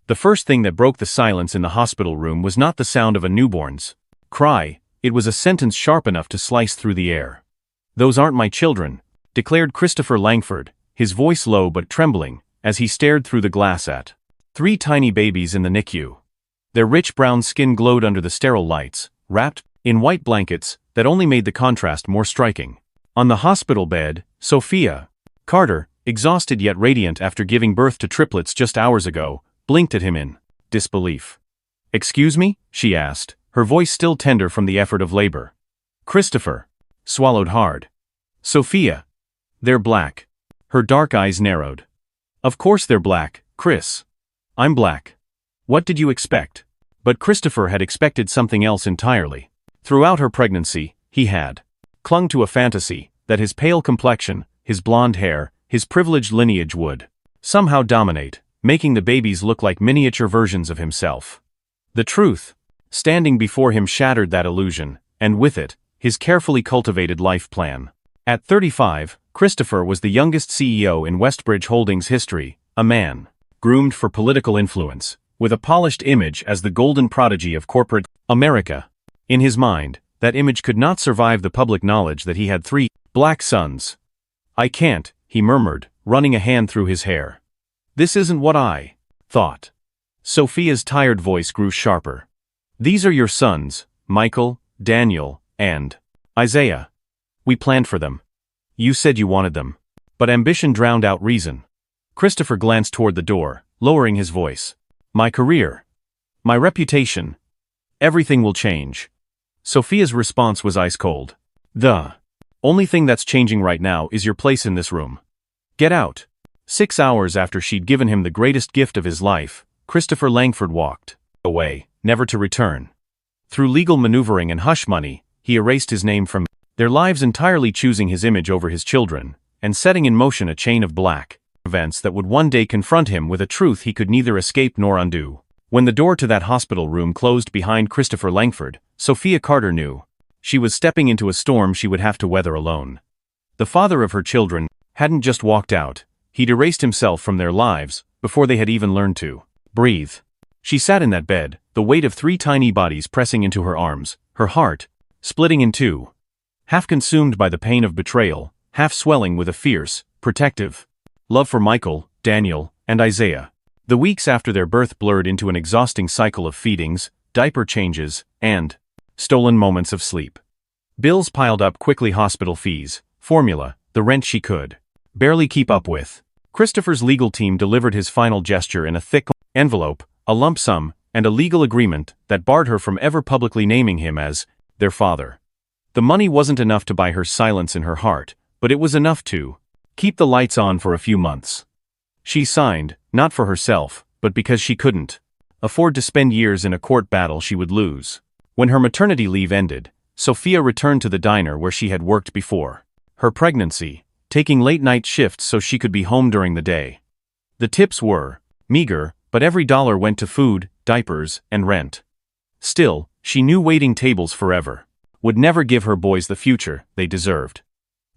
The first thing that broke the silence in the hospital room was not the sound of a newborn's cry, it was a sentence sharp enough to slice through the air. "Those aren't my children," declared Christopher Langford, his voice low but trembling, as he stared through the glass at 3 tiny babies in the NICU. Their rich brown skin glowed under the sterile lights, wrapped in white blankets that only made the contrast more striking. On the hospital bed, Sophia Carter, exhausted yet radiant after giving birth to triplets just hours ago, blinked at him in disbelief. "Excuse me?" she asked, her voice still tender from the effort of labor. Christopher swallowed hard. "Sophia, they're black." Her dark eyes narrowed. "Of course they're black, Chris. I'm black. What did you expect?" But Christopher had expected something else entirely. Throughout her pregnancy, he had clung to a fantasy that his pale complexion, his blonde hair, his privileged lineage would somehow dominate, making the babies look like miniature versions of himself. The truth, standing before him, shattered that illusion, and with it, his carefully cultivated life plan. At 35, Christopher was the youngest CEO in Westbridge Holdings history, a man groomed for political influence, with a polished image as the golden prodigy of corporate America. In his mind, that image could not survive the public knowledge that he had 3 black sons. "I can't," he murmured, running a hand through his hair. "This isn't what I thought." Sophia's tired voice grew sharper. "These are your sons, Michael, Daniel, and Isaiah. We planned for them. You said you wanted them. But ambition drowned out reason." Christopher glanced toward the door, lowering his voice. "My career. My reputation. Everything will change." Sophia's response was ice cold. "The only thing that's changing right now is your place in this room. Get out." 6 hours after she'd given him the greatest gift of his life, Christopher Langford walked away, never to return. Through legal maneuvering and hush money, he erased his name from their lives, entirely choosing his image over his children, and setting in motion a chain of black events that would one day confront him with a truth he could neither escape nor undo. When the door to that hospital room closed behind Christopher Langford, Sophia Carter knew she was stepping into a storm she would have to weather alone. The father of her children hadn't just walked out, he'd erased himself from their lives before they had even learned to breathe. She sat in that bed, the weight of 3 tiny bodies pressing into her arms, her heart splitting in two, half consumed by the pain of betrayal, half swelling with a fierce, protective love for Michael, Daniel, and Isaiah. The weeks after their birth blurred into an exhausting cycle of feedings, diaper changes, and stolen moments of sleep. Bills piled up quickly: hospital fees, formula, the rent she could barely keep up with. Christopher's legal team delivered his final gesture in a thick envelope, a lump sum, and a legal agreement that barred her from ever publicly naming him as their father. The money wasn't enough to buy her silence in her heart, but it was enough to keep the lights on for a few months. She signed, not for herself, but because she couldn't afford to spend years in a court battle she would lose. When her maternity leave ended, Sophia returned to the diner where she had worked before her pregnancy, taking late-night shifts so she could be home during the day. The tips were meager, but every dollar went to food, diapers, and rent. Still, she knew waiting tables forever would never give her boys the future they deserved.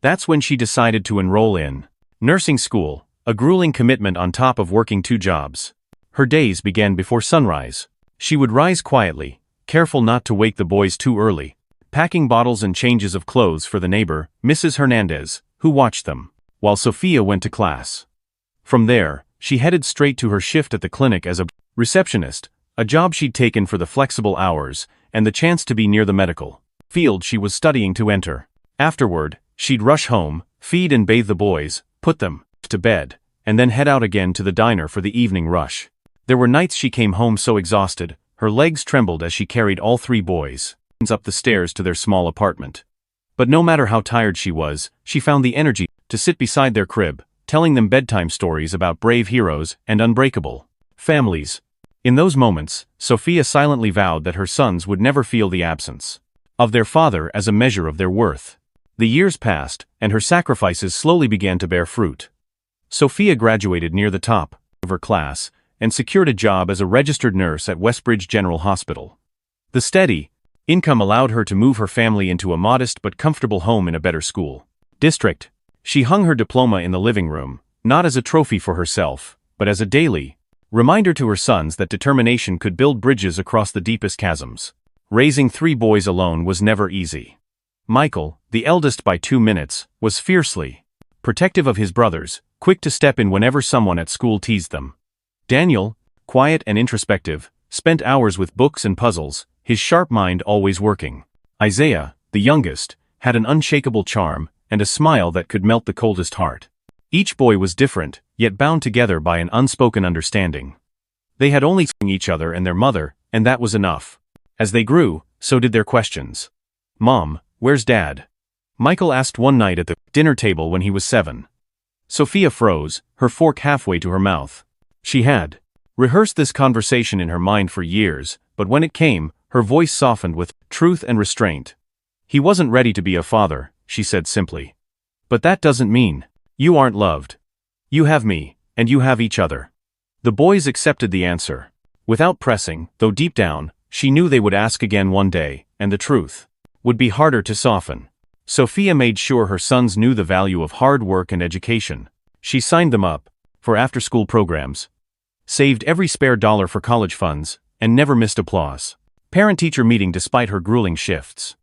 That's when she decided to enroll in nursing school, a grueling commitment on top of working 2 jobs. Her days began before sunrise. She would rise quietly, careful not to wake the boys too early, packing bottles and changes of clothes for the neighbor, Mrs. Hernandez, who watched them, while Sophia went to class. From there, she headed straight to her shift at the clinic as a receptionist, a job she'd taken for the flexible hours and the chance to be near the medical field she was studying to enter. Afterward, she'd rush home, feed and bathe the boys, put them to bed, and then head out again to the diner for the evening rush. There were nights she came home so exhausted, her legs trembled as she carried all 3 boys up the stairs to their small apartment. But no matter how tired she was, she found the energy to sit beside their crib, telling them bedtime stories about brave heroes and unbreakable families. In those moments, Sophia silently vowed that her sons would never feel the absence of their father as a measure of their worth. The years passed, and her sacrifices slowly began to bear fruit. Sophia graduated near the top of her class and secured a job as a registered nurse at Westbridge General Hospital. The steady income allowed her to move her family into a modest but comfortable home in a better school district. She hung her diploma in the living room, not as a trophy for herself, but as a daily Reminder to her sons that determination could build bridges across the deepest chasms. Raising 3 boys alone was never easy. Michael, the eldest by 2 minutes, was fiercely protective of his brothers, quick to step in whenever someone at school teased them. Daniel, quiet and introspective, spent hours with books and puzzles, his sharp mind always working. Isaiah, the youngest, had an unshakable charm and a smile that could melt the coldest heart. Each boy was different, yet bound together by an unspoken understanding. They had only seen each other and their mother, and that was enough. As they grew, so did their questions. "Mom, where's Dad?" Michael asked one night at the dinner table when he was 7. Sophia froze, her fork halfway to her mouth. She had rehearsed this conversation in her mind for years, but when it came, her voice softened with truth and restraint. "He wasn't ready to be a father," she said simply. "But that doesn't mean you aren't loved. You have me, and you have each other." The boys accepted the answer. Without pressing, though deep down, she knew they would ask again one day, and the truth would be harder to soften. Sophia made sure her sons knew the value of hard work and education. She signed them up for after-school programs, saved every spare dollar for college funds, and never missed applause. Parent-teacher meeting despite her grueling shifts.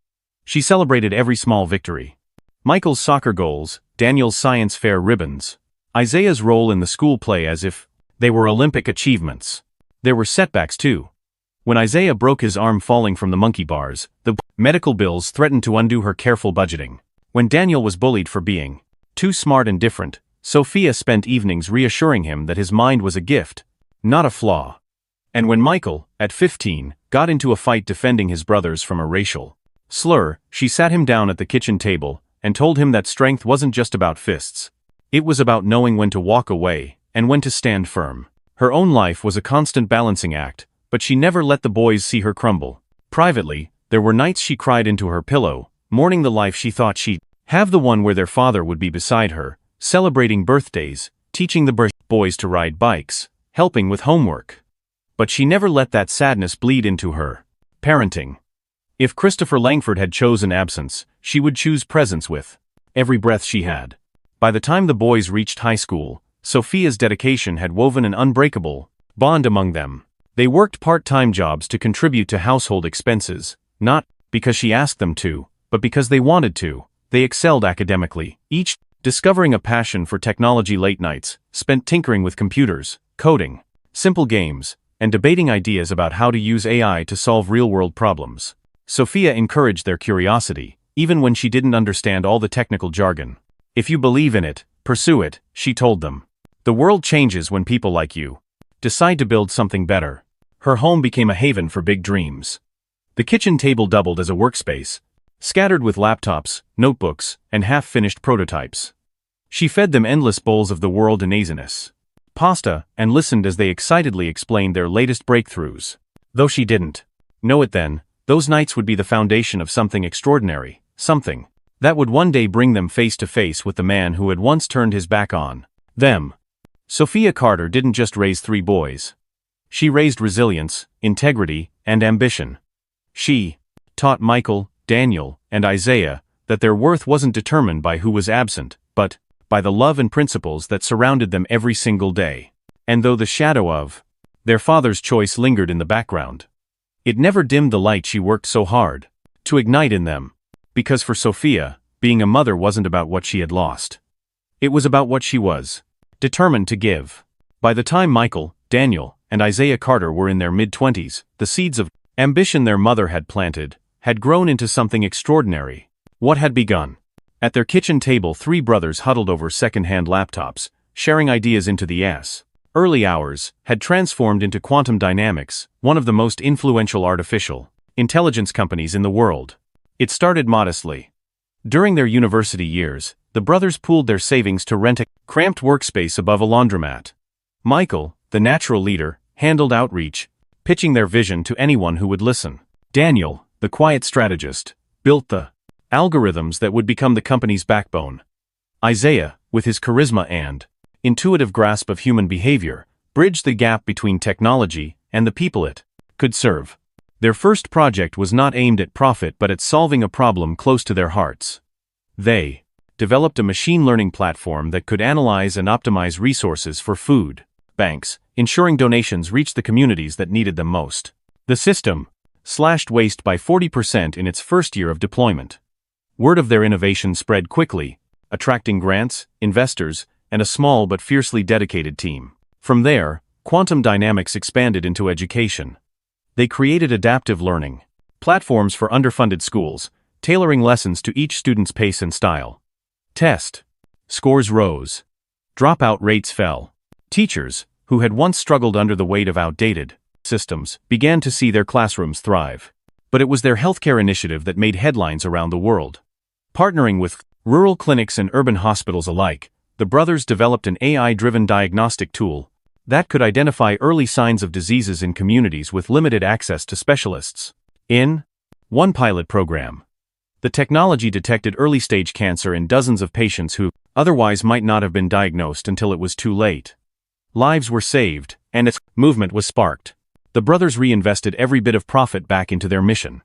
She celebrated every small victory. Michael's soccer goals, Daniel's science fair ribbons, Isaiah's role in the school play as if they were Olympic achievements. There were setbacks too. When Isaiah broke his arm falling from the monkey bars, the medical bills threatened to undo her careful budgeting. When Daniel was bullied for being too smart and different, Sophia spent evenings reassuring him that his mind was a gift, not a flaw. And when Michael, at 15, got into a fight defending his brothers from a racial slur, she sat him down at the kitchen table and told him that strength wasn't just about fists. It was about knowing when to walk away and when to stand firm. Her own life was a constant balancing act, but she never let the boys see her crumble. Privately, there were nights she cried into her pillow, mourning the life she thought she'd have, the one where their father would be beside her, celebrating birthdays, teaching the boys to ride bikes, helping with homework. But she never let that sadness bleed into her parenting. If Christopher Langford had chosen absence, she would choose presence with every breath she had. By the time the boys reached high school, Sophia's dedication had woven an unbreakable bond among them. They worked part-time jobs to contribute to household expenses, not because she asked them to, but because they wanted to. They excelled academically, each discovering a passion for technology. Late nights spent tinkering with computers, coding simple games, and debating ideas about how to use AI to solve real-world problems. Sophia encouraged their curiosity, even when she didn't understand all the technical jargon. "If you believe in it, pursue it," she told them. "The world changes when people like you decide to build something better." Her home became a haven for big dreams. The kitchen table doubled as a workspace, scattered with laptops, notebooks, and half-finished prototypes. She fed them endless bowls of the world in asiness pasta, and listened as they excitedly explained their latest breakthroughs. Though she didn't know it then, those nights would be the foundation of something extraordinary, something that would one day bring them face to face with the man who had once turned his back on them. Sophia Carter didn't just raise 3 boys. She raised resilience, integrity, and ambition. She taught Michael, Daniel, and Isaiah that their worth wasn't determined by who was absent, but by the love and principles that surrounded them every single day. And though the shadow of their father's choice lingered in the background, it never dimmed the light she worked so hard to ignite in them. Because for Sophia, being a mother wasn't about what she had lost. It was about what she was determined to give. By the time Michael, Daniel, and Isaiah Carter were in their mid-20s, the seeds of ambition their mother had planted had grown into something extraordinary. What had begun at their kitchen table, 3 brothers huddled over second-hand laptops, sharing ideas into the early hours, had transformed into quantum dynamics, one of the most influential artificial intelligence companies in the world. It started modestly. During their university years, the brothers pooled their savings to rent a cramped workspace above a laundromat. Michael, the natural leader, handled outreach, pitching their vision to anyone who would listen. Daniel, the quiet strategist, built the algorithms that would become the company's backbone. Isaiah, with his charisma and intuitive grasp of human behavior, bridged the gap between technology and the people it could serve. Their first project was not aimed at profit but at solving a problem close to their hearts. They developed a machine learning platform that could analyze and optimize resources for food banks, ensuring donations reached the communities that needed them most. The system slashed waste by 40% in its first year of deployment. Word of their innovation spread quickly, attracting grants, investors, and a small but fiercely dedicated team. From there, Quantum Dynamics expanded into education. They created adaptive learning platforms for underfunded schools, tailoring lessons to each student's pace and style. Test scores rose. Dropout rates fell. Teachers, who had once struggled under the weight of outdated systems, began to see their classrooms thrive. But it was their healthcare initiative that made headlines around the world. Partnering with rural clinics and urban hospitals alike, the brothers developed an AI-driven diagnostic tool that could identify early signs of diseases in communities with limited access to specialists. In one pilot program, the technology detected early-stage cancer in dozens of patients who otherwise might not have been diagnosed until it was too late. Lives were saved, and its movement was sparked. The brothers reinvested every bit of profit back into their mission.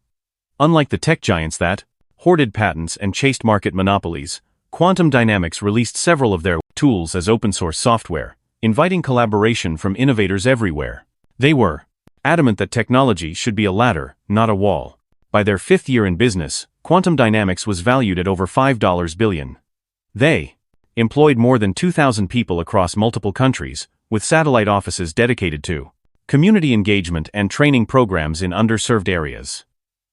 Unlike the tech giants that hoarded patents and chased market monopolies, Quantum Dynamics released several of their tools as open-source software, inviting collaboration from innovators everywhere. They were adamant that technology should be a ladder, not a wall. By their 5th year in business, Quantum Dynamics was valued at over $5 billion. They employed more than 2,000 people across multiple countries, with satellite offices dedicated to community engagement and training programs in underserved areas.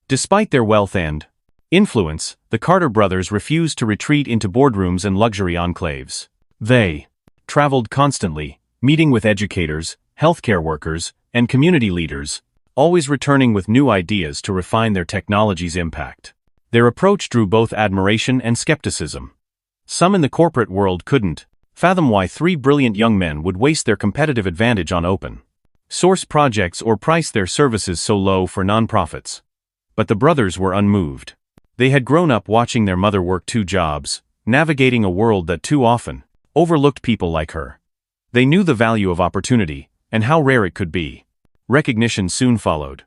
Despite their wealth and influence, the Carter brothers refused to retreat into boardrooms and luxury enclaves. They traveled constantly, meeting with educators, healthcare workers, and community leaders, always returning with new ideas to refine their technology's impact. Their approach drew both admiration and skepticism. Some in the corporate world couldn't fathom why 3 brilliant young men would waste their competitive advantage on open-source projects or price their services so low for nonprofits. But the brothers were unmoved. They had grown up watching their mother work 2 jobs, navigating a world that too often overlooked people like her. They knew the value of opportunity, and how rare it could be. Recognition soon followed.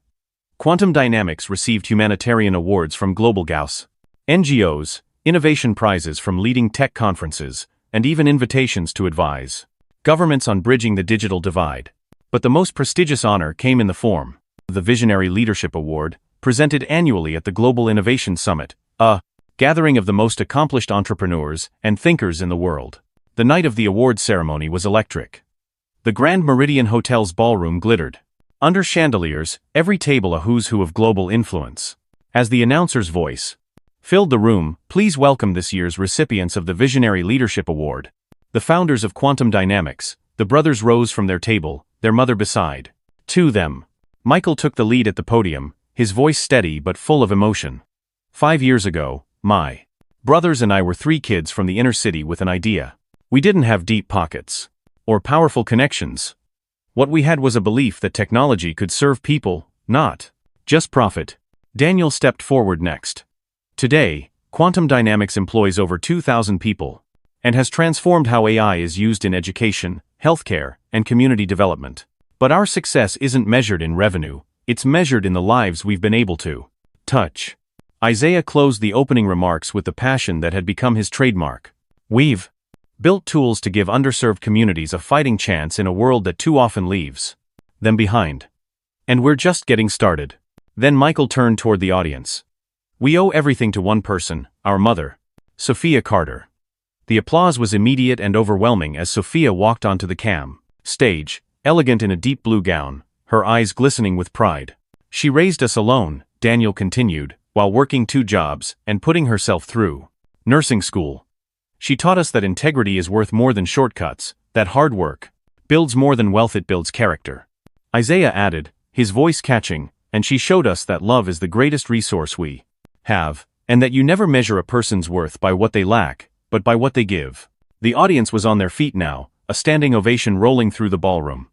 Quantum Dynamics received humanitarian awards from global NGOs, innovation prizes from leading tech conferences, and even invitations to advise governments on bridging the digital divide. But the most prestigious honor came in the form of the Visionary Leadership Award, presented annually at the Global Innovation Summit, a gathering of the most accomplished entrepreneurs and thinkers in the world. The night of the awards ceremony was electric. The Grand Meridian Hotel's ballroom glittered. Under chandeliers, every table a who's who of global influence. As the announcer's voice filled the room, please welcome this year's recipients of the Visionary Leadership Award. The founders of Quantum Dynamics. The brothers rose from their table, their mother beside. To them. Michael took the lead at the podium, his voice steady but full of emotion. 5 years ago, my brothers and I were 3 kids from the inner city with an idea. We didn't have deep pockets or powerful connections. What we had was a belief that technology could serve people, not just profit. Daniel stepped forward next. Today, Quantum Dynamics employs over 2,000 people and has transformed how AI is used in education, healthcare, and community development. But our success isn't measured in revenue, it's measured in the lives we've been able to touch. Isaiah closed the opening remarks with the passion that had become his trademark. We've built tools to give underserved communities a fighting chance in a world that too often leaves them behind. And we're just getting started. Then Michael turned toward the audience. We owe everything to one person, our mother, Sophia Carter. The applause was immediate and overwhelming as Sophia walked onto the stage, elegant in a deep blue gown, her eyes glistening with pride. She raised us alone, Daniel continued, while working 2 jobs and putting herself through nursing school. She taught us that integrity is worth more than shortcuts, that hard work builds more than wealth, it builds character. Isaiah added, his voice catching, and she showed us that love is the greatest resource we have, and that you never measure a person's worth by what they lack, but by what they give. The audience was on their feet now, a standing ovation rolling through the ballroom.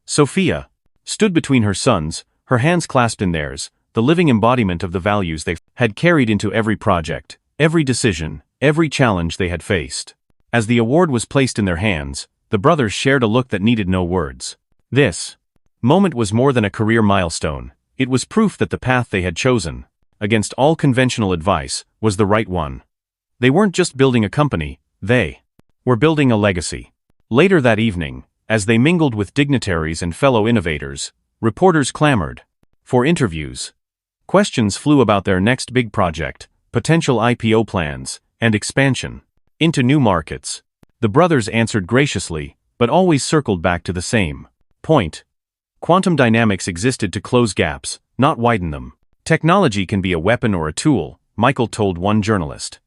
Sophia stood between her sons, her hands clasped in theirs, the living embodiment of the values they had carried into every project, every decision, every challenge they had faced. As the award was placed in their hands, the brothers shared a look that needed no words. This moment was more than a career milestone, it was proof that the path they had chosen, against all conventional advice, was the right one. They weren't just building a company, they were building a legacy. Later that evening, As they mingled with dignitaries and fellow innovators, reporters clamored for interviews. Questions flew about their next big project, potential IPO plans, and expansion into new markets. The brothers answered graciously, but always circled back to the same point. Quantum dynamics existed to close gaps, not widen them. Technology can be a weapon or a tool, Michael told one journalist.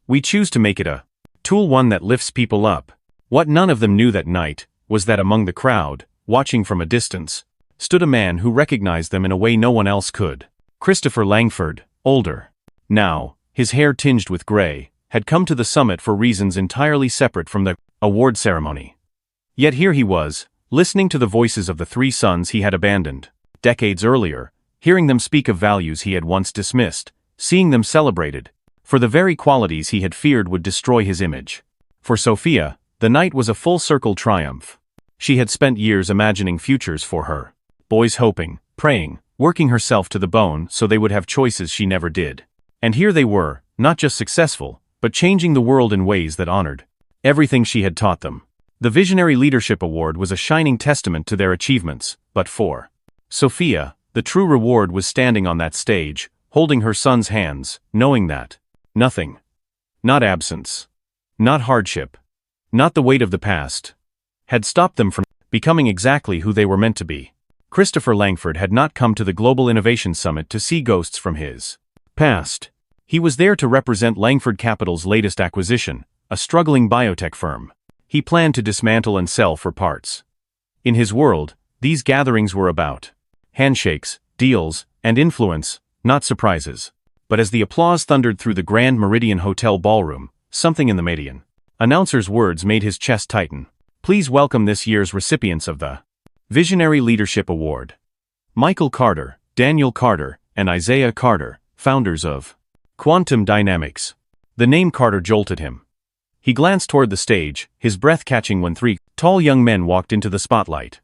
We choose to make it a tool, one that lifts people up. What none of them knew that night was that among the crowd, watching from a distance, stood a man who recognized them in a way no one else could. Christopher Langford, older now, his hair tinged with gray, had come to the summit for reasons entirely separate from the award ceremony. Yet here he was, listening to the voices of the three sons he had abandoned decades earlier, hearing them speak of values he had once dismissed, seeing them celebrated for the very qualities he had feared would destroy his image. For Sophia, the night was a full-circle triumph. She had spent years imagining futures for her boys, hoping, praying, working herself to the bone so they would have choices she never did. And here they were, not just successful, but changing the world in ways that honored everything she had taught them. The Visionary Leadership Award was a shining testament to their achievements, but for Sophia, the true reward was standing on that stage, holding her son's hands, knowing that nothing, not absence, not hardship, not the weight of the past, had stopped them from becoming exactly who they were meant to be. Christopher Langford had not come to the Global Innovation Summit to see ghosts from his past. He was there to represent Langford Capital's latest acquisition, a struggling biotech firm. He planned to dismantle and sell for parts. In his world, these gatherings were about handshakes, deals, and influence, not surprises. But as the applause thundered through the Grand Meridian Hotel ballroom, something in the Meridian announcer's words made his chest tighten. Please welcome this year's recipients of the Visionary Leadership Award. Michael Carter, Daniel Carter, and Isaiah Carter, founders of Quantum Dynamics. The name Carter jolted him. He glanced toward the stage, his breath catching when three tall young men walked into the spotlight.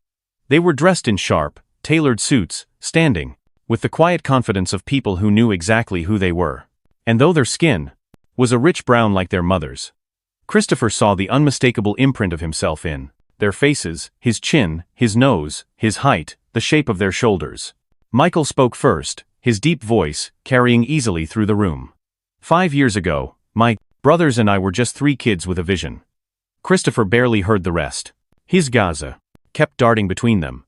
They were dressed in sharp, tailored suits, standing with the quiet confidence of people who knew exactly who they were. And though their skin was a rich brown like their mother's, Christopher saw the unmistakable imprint of himself in their faces, his chin, his nose, his height, the shape of their shoulders. Michael spoke first, his deep voice carrying easily through the room. 5 years ago, my brothers and I were just 3 kids with a vision. Christopher barely heard the rest. His Gaza kept darting between them,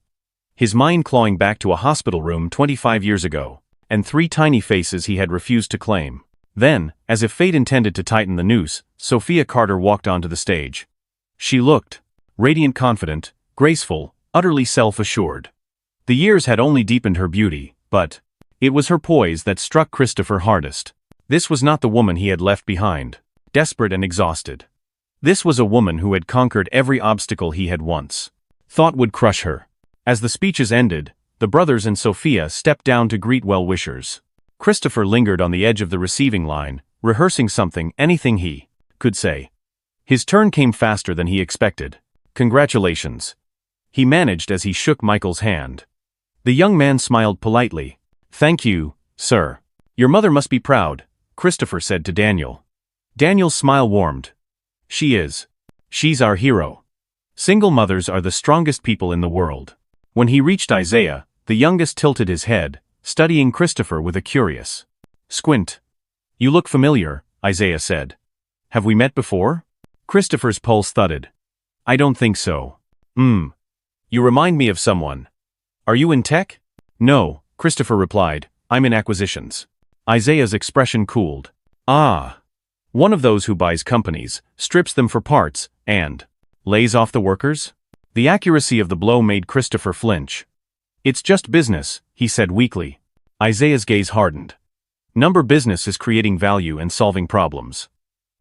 his mind clawing back to a hospital room 25 years ago, and 3 tiny faces he had refused to claim. Then, as if fate intended to tighten the noose, Sophia Carter walked onto the stage. She looked radiant, confident, graceful, utterly self-assured. The years had only deepened her beauty, but it was her poise that struck Christopher hardest. This was not the woman he had left behind, desperate and exhausted. This was a woman who had conquered every obstacle he had once thought would crush her. As the speeches ended, the brothers and Sophia stepped down to greet well-wishers. Christopher lingered on the edge of the receiving line, rehearsing something, anything he could say. His turn came faster than he expected. Congratulations, he managed as he shook Michael's hand. The young man smiled politely. Thank you, sir. Your mother must be proud, Christopher said to Daniel. Daniel's smile warmed. She is. She's our hero. Single mothers are the strongest people in the world. When he reached Isaiah, the youngest tilted his head, studying Christopher with a curious squint. You look familiar, Isaiah said. Have we met before? Christopher's pulse thudded. I don't think so. You remind me of someone. Are you in tech? No, Christopher replied. I'm in acquisitions. Isaiah's expression cooled. Ah. One of those who buys companies, strips them for parts, and lays off the workers? The accuracy of the blow made Christopher flinch. It's just business, he said weakly. Isaiah's gaze hardened. Number business is creating value and solving problems.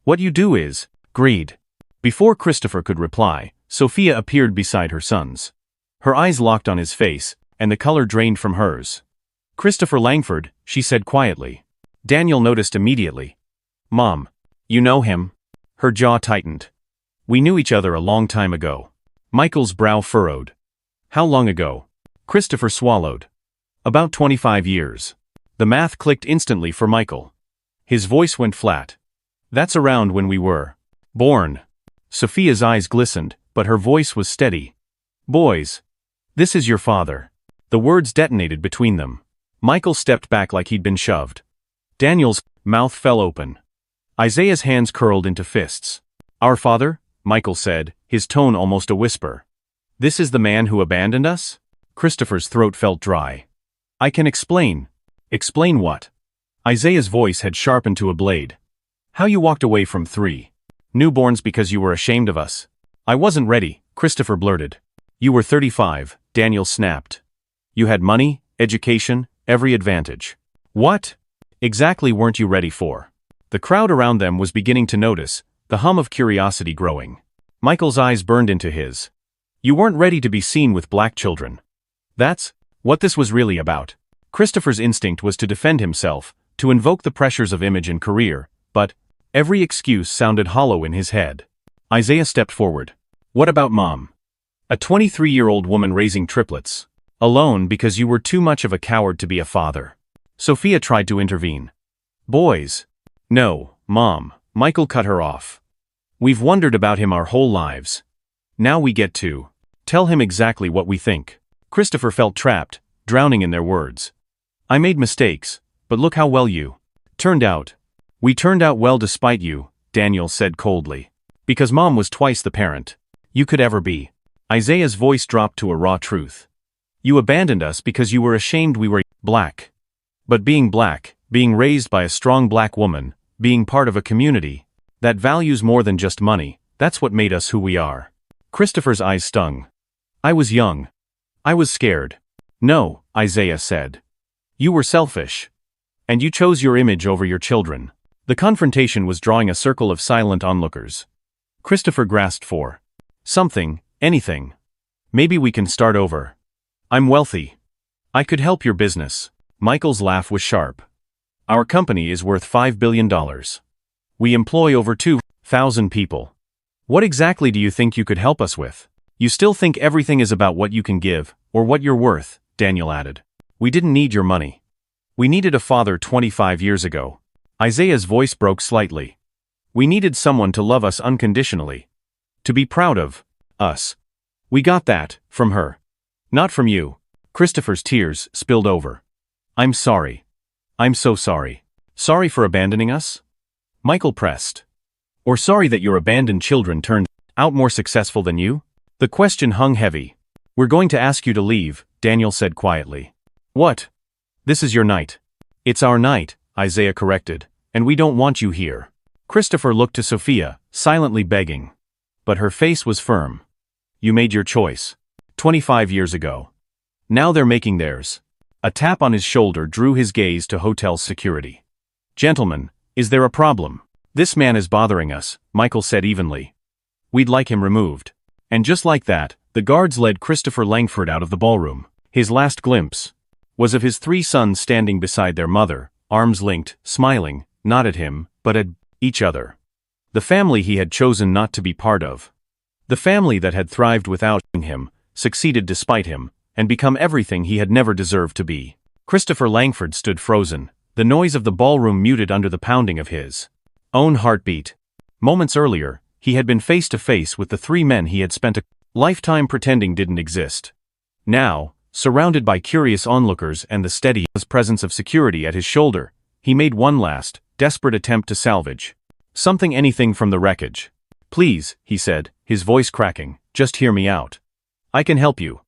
What you do is greed. Before Christopher could reply, Sophia appeared beside her sons. Her eyes locked on his face, and the color drained from hers. Christopher Langford, she said quietly. Daniel noticed immediately. Mom, you know him? Her jaw tightened. We knew each other a long time ago. Michael's brow furrowed. How long ago? Christopher swallowed. About 25 years. The math clicked instantly for Michael. His voice went flat. That's around when we were born. Sophia's eyes glistened, but her voice was steady. Boys. This is your father. The words detonated between them. Michael stepped back like he'd been shoved. Daniel's mouth fell open. Isaiah's hands curled into fists. Our father? Michael said, his tone almost a whisper. This is the man who abandoned us? Christopher's throat felt dry. I can explain. Explain what? Isaiah's voice had sharpened to a blade. How you walked away from 3 newborns because you were ashamed of us. I wasn't ready, Christopher blurted. You were 35, Daniel snapped. You had money, education, every advantage. What exactly weren't you ready for? The crowd around them was beginning to notice, the hum of curiosity growing. Michael's eyes burned into his. You weren't ready to be seen with black children. That's what this was really about. Christopher's instinct was to defend himself, to invoke the pressures of image and career, but every excuse sounded hollow in his head. Isaiah stepped forward. What about Mom? A 23-year-old woman raising triplets. Alone because you were too much of a coward to be a father. Sophia tried to intervene. Boys. No, Mom, Michael cut her off. We've wondered about him our whole lives. Now we get to tell him exactly what we think. Christopher felt trapped, drowning in their words. I made mistakes, but look how well you turned out. We turned out well despite you, Daniel said coldly. Because Mom was twice the parent you could ever be. Isaiah's voice dropped to a raw truth. You abandoned us because you were ashamed we were black. But being black, being raised by a strong black woman, being part of a community that values more than just money, that's what made us who we are. Christopher's eyes stung. I was young. I was scared. No, Isaiah said. You were selfish. And you chose your image over your children. The confrontation was drawing a circle of silent onlookers. Christopher grasped for something, anything. Maybe we can start over. I'm wealthy. I could help your business. Michael's laugh was sharp. Our company is worth $5 billion. We employ over 2,000 people. What exactly do you think you could help us with? You still think everything is about what you can give, or what you're worth, Daniel added. We didn't need your money. We needed a father 25 years ago. Isaiah's voice broke slightly. We needed someone to love us unconditionally. To be proud of us. We got that from her. Not from you. Christopher's tears spilled over. I'm sorry. I'm so sorry. Sorry for abandoning us? Michael pressed. Or sorry that your abandoned children turned out more successful than you? The question hung heavy. We're going to ask you to leave, Daniel said quietly. What? This is your night. It's our night, Isaiah corrected, and we don't want you here. Christopher looked to Sophia, silently begging. But her face was firm. You made your choice. 25 years ago. Now they're making theirs. A tap on his shoulder drew his gaze to hotel security. Gentlemen, is there a problem? This man is bothering us, Michael said evenly. We'd like him removed. And just like that, the guards led Christopher Langford out of the ballroom. His last glimpse was of his 3 sons standing beside their mother, arms linked, smiling, not at him, but at each other. The family he had chosen not to be part of. The family that had thrived without him, succeeded despite him, and become everything he had never deserved to be. Christopher Langford stood frozen, the noise of the ballroom muted under the pounding of his own heartbeat. Moments earlier, he had been face to face with the 3 men he had spent a lifetime pretending didn't exist. Now, surrounded by curious onlookers and the steady presence of security at his shoulder, he made one last, desperate attempt to salvage anything from the wreckage. Please, he said, his voice cracking, just hear me out. I can help you.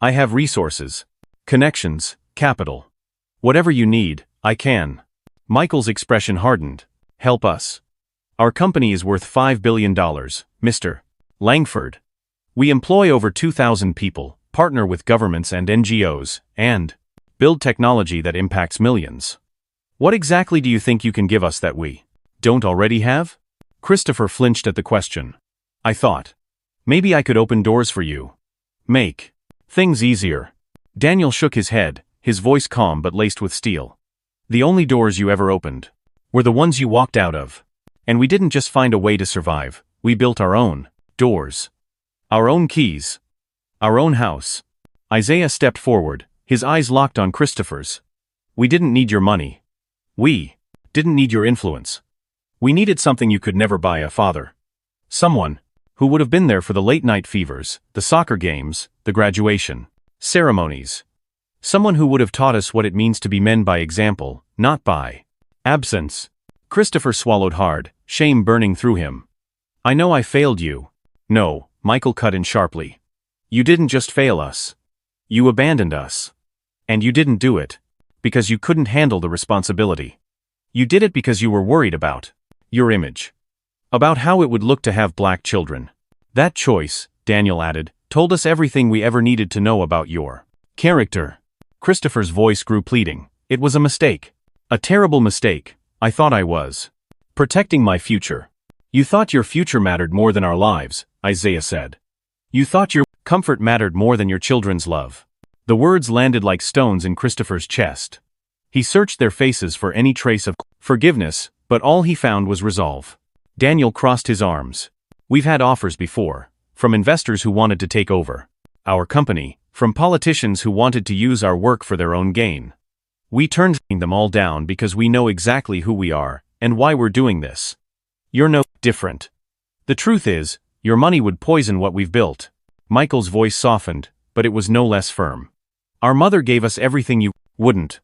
I have resources, connections, capital. Whatever you need, I can. Michael's expression hardened. Help us. Our company is worth $5 billion, Mr. Langford. We employ over 2,000 people, partner with governments and NGOs, and build technology that impacts millions. What exactly do you think you can give us that we don't already have? Christopher flinched at the question. I thought. Maybe I could open doors for you. Make things easier. Daniel shook his head, his voice calm but laced with steel. The only doors you ever opened were the ones you walked out of. And we didn't just find a way to survive, we built our own doors. Our own keys. Our own house. Isaiah stepped forward, his eyes locked on Christopher's. We didn't need your money. We didn't need your influence. We needed something you could never buy, a father. Someone who would have been there for the late-night fevers, the soccer games, the graduation ceremonies. Someone who would have taught us what it means to be men by example, not by absence. Christopher swallowed hard, shame burning through him. I know I failed you. No, Michael cut in sharply. You didn't just fail us. You abandoned us. And you didn't do it because you couldn't handle the responsibility. You did it because you were worried about your image. About how it would look to have black children. That choice, Daniel added, told us everything we ever needed to know about your character. Christopher's voice grew pleading. It was a mistake. A terrible mistake. I thought I was protecting my future. You thought your future mattered more than our lives, Isaiah said. You thought your comfort mattered more than your children's love. The words landed like stones in Christopher's chest. He searched their faces for any trace of forgiveness, but all he found was resolve. Daniel crossed his arms. We've had offers before, from investors who wanted to take over our company, from politicians who wanted to use our work for their own gain. We turned them all down because we know exactly who we are and why we're doing this. You're no different. The truth is, your money would poison what we've built. Michael's voice softened, but it was no less firm. Our mother gave us everything you wouldn't.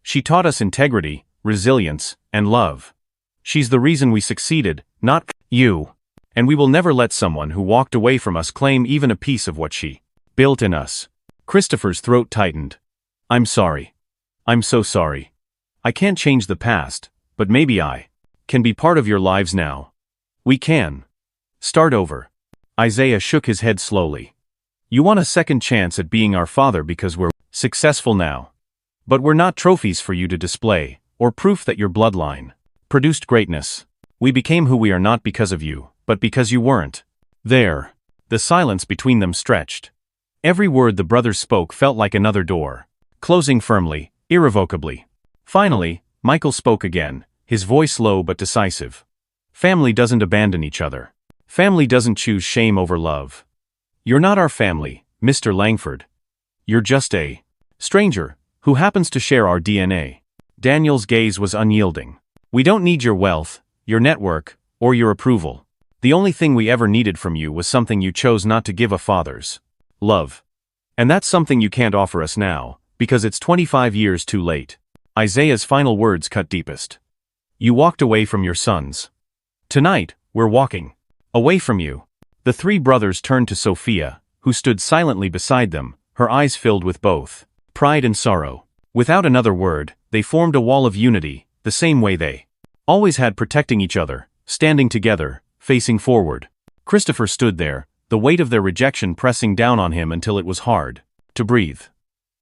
She taught us integrity, resilience, and love. She's the reason we succeeded, not you. And we will never let someone who walked away from us claim even a piece of what she built in us. Christopher's throat tightened. I'm sorry. I'm so sorry. I can't change the past, but maybe I can be part of your lives now. We can start over. Isaiah shook his head slowly. You want a second chance at being our father because we're successful now. But we're not trophies for you to display, or proof that your bloodline produced greatness. We became who we are not because of you, but because you weren't there. The silence between them stretched. Every word the brothers spoke felt like another door, closing firmly, irrevocably. Finally, Michael spoke again, his voice low but decisive. Family doesn't abandon each other. Family doesn't choose shame over love. You're not our family, Mr. Langford. You're just a stranger who happens to share our DNA. Daniel's gaze was unyielding. We don't need your wealth, your network, or your approval. The only thing we ever needed from you was something you chose not to give: a father's love. And that's something you can't offer us now, because it's 25 years too late. Isaiah's final words cut deepest. You walked away from your sons. Tonight, we're walking away from you. The three brothers turned to Sophia, who stood silently beside them, her eyes filled with both pride and sorrow. Without another word, they formed a wall of unity, the same way they always had, protecting each other, standing together, facing forward. Christopher stood there, the weight of their rejection pressing down on him until it was hard to breathe.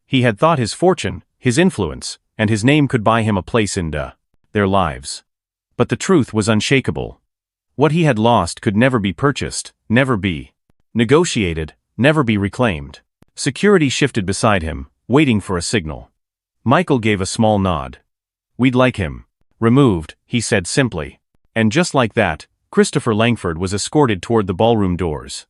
He had thought his fortune, his influence, and his name could buy him a place in their lives. But the truth was unshakable. What he had lost could never be purchased, never be negotiated, never be reclaimed. Security shifted beside him, waiting for a signal. Michael gave a small nod. We'd like him removed, he said simply. And just like that, Christopher Langford was escorted toward the ballroom doors.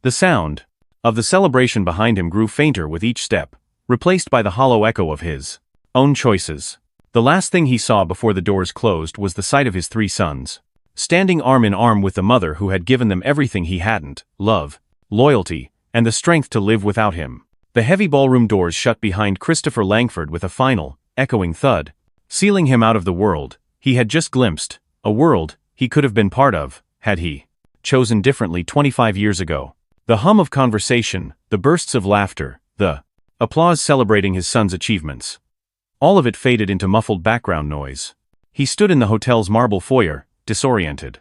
The sound of the celebration behind him grew fainter with each step, replaced by the hollow echo of his own choices. The last thing he saw before the doors closed was the sight of his three sons, standing arm in arm with the mother who had given them everything he hadn't: love, loyalty, and the strength to live without him. The heavy ballroom doors shut behind Christopher Langford with a final, echoing thud, sealing him out of the world he had just glimpsed, a world he could have been part of, had he chosen differently 25 years ago. The hum of conversation, the bursts of laughter, the applause celebrating his son's achievements. All of it faded into muffled background noise. He stood in the hotel's marble foyer, disoriented.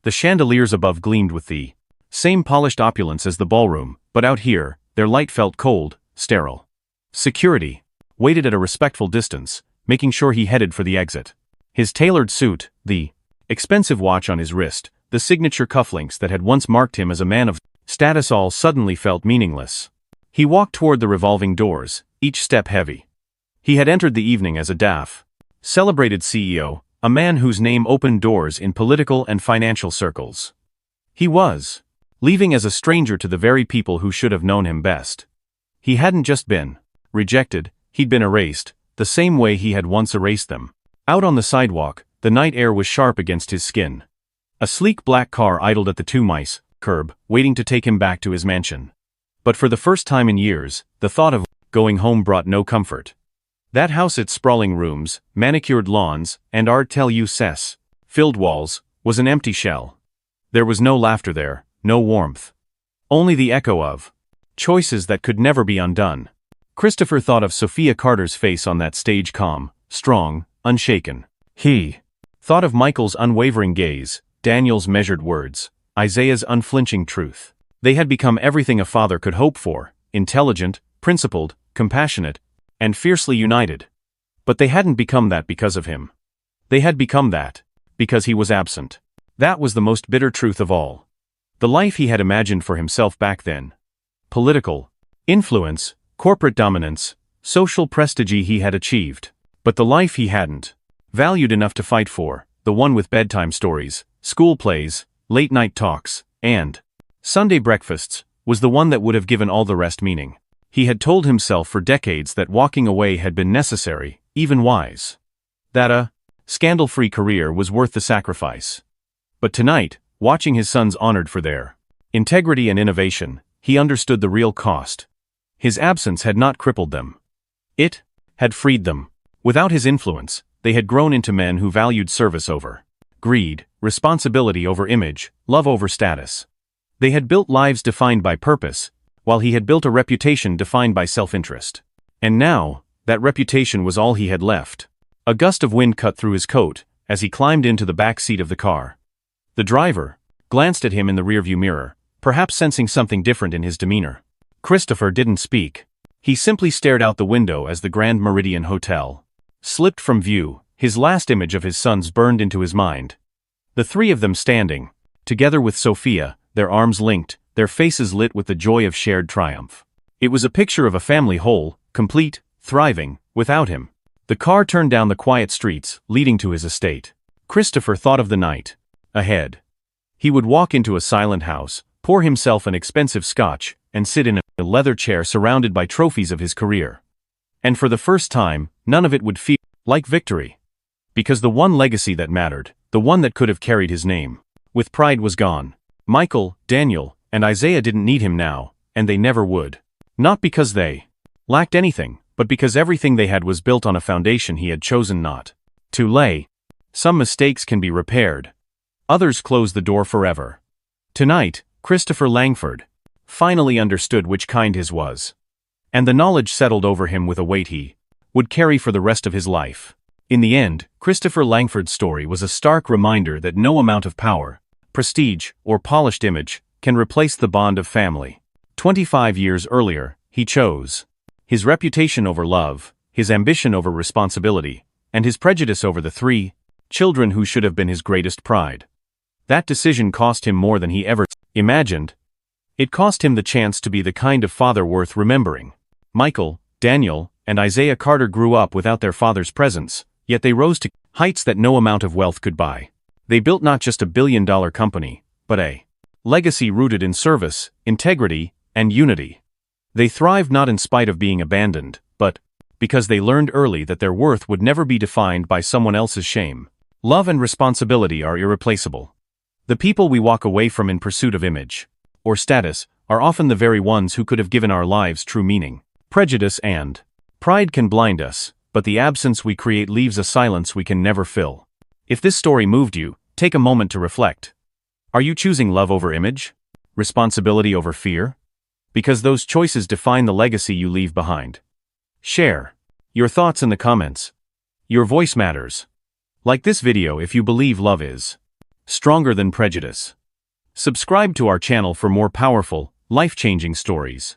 The chandeliers above gleamed with the same polished opulence as the ballroom, but out here, their light felt cold, sterile. Security waited at a respectful distance, making sure he headed for the exit. His tailored suit, the expensive watch on his wrist, the signature cufflinks that had once marked him as a man of status, all suddenly felt meaningless. He walked toward the revolving doors, each step heavy. He had entered the evening as a daff, celebrated CEO, a man whose name opened doors in political and financial circles. He was leaving as a stranger to the very people who should have known him best. He hadn't just been rejected, he'd been erased, the same way he had once erased them. Out on the sidewalk, the night air was sharp against his skin. A sleek black car idled at the 2 Mice curb, waiting to take him back to his mansion. But for the first time in years, the thought of going home brought no comfort. That house, its sprawling rooms, manicured lawns, and art tel you ses, filled walls, was an empty shell. There was no laughter there, no warmth. Only the echo of choices that could never be undone. Christopher thought of Sophia Carter's face on that stage, calm, strong, unshaken. He thought of Michael's unwavering gaze, Daniel's measured words, Isaiah's unflinching truth. They had become everything a father could hope for: intelligent, principled, compassionate, and fiercely united. But they hadn't become that because of him. They had become that because he was absent. That was the most bitter truth of all. The life he had imagined for himself back then. Political influence, corporate dominance, social prestige he had achieved. But the life he hadn't valued enough to fight for, the one with bedtime stories, school plays, late-night talks, and Sunday breakfasts, was the one that would have given all the rest meaning. He had told himself for decades that walking away had been necessary, even wise. That a scandal-free career was worth the sacrifice. But tonight, watching his sons honored for their integrity and innovation, he understood the real cost. His absence had not crippled them. It had freed them. Without his influence, they had grown into men who valued service over greed, responsibility over image, love over status. They had built lives defined by purpose, while he had built a reputation defined by self-interest. And now, that reputation was all he had left. A gust of wind cut through his coat as he climbed into the back seat of the car. The driver glanced at him in the rearview mirror, perhaps sensing something different in his demeanor. Christopher didn't speak. He simply stared out the window as the Grand Meridian Hotel slipped from view. His last image of his sons burned into his mind. The three of them standing, together with Sophia, their arms linked, their faces lit with the joy of shared triumph. It was a picture of a family whole, complete, thriving, without him. The car turned down the quiet streets, leading to his estate. Christopher thought of the night ahead. He would walk into a silent house, pour himself an expensive scotch, and sit in a leather chair surrounded by trophies of his career. And for the first time, none of it would feel like victory. Because the one legacy that mattered, the one that could have carried his name, with pride, was gone. Michael, Daniel, and Isaiah didn't need him now, and they never would. Not because they lacked anything, but because everything they had was built on a foundation he had chosen not to lay. Some mistakes can be repaired. Others close the door forever. Tonight, Christopher Langford finally understood which kind his was. And the knowledge settled over him with a weight he would carry for the rest of his life. In the end, Christopher Langford's story was a stark reminder that no amount of power, prestige, or polished image can replace the bond of family. 25 years earlier, he chose his reputation over love, his ambition over responsibility, and his prejudice over the three children who should have been his greatest pride. That decision cost him more than he ever imagined. It cost him the chance to be the kind of father worth remembering. Michael, Daniel, and Isaiah Carter grew up without their father's presence, yet they rose to heights that no amount of wealth could buy. They built not just a billion-dollar company, but a legacy rooted in service, integrity, and unity. They thrived not in spite of being abandoned, but because they learned early that their worth would never be defined by someone else's shame. Love and responsibility are irreplaceable. The people we walk away from in pursuit of image or status are often the very ones who could have given our lives true meaning. Prejudice and pride can blind us, but the absence we create leaves a silence we can never fill. If this story moved you, take a moment to reflect. Are you choosing love over image? Responsibility over fear? Because those choices define the legacy you leave behind. Share your thoughts in the comments. Your voice matters. Like this video if you believe love is stronger than prejudice. Subscribe to our channel for more powerful, life-changing stories.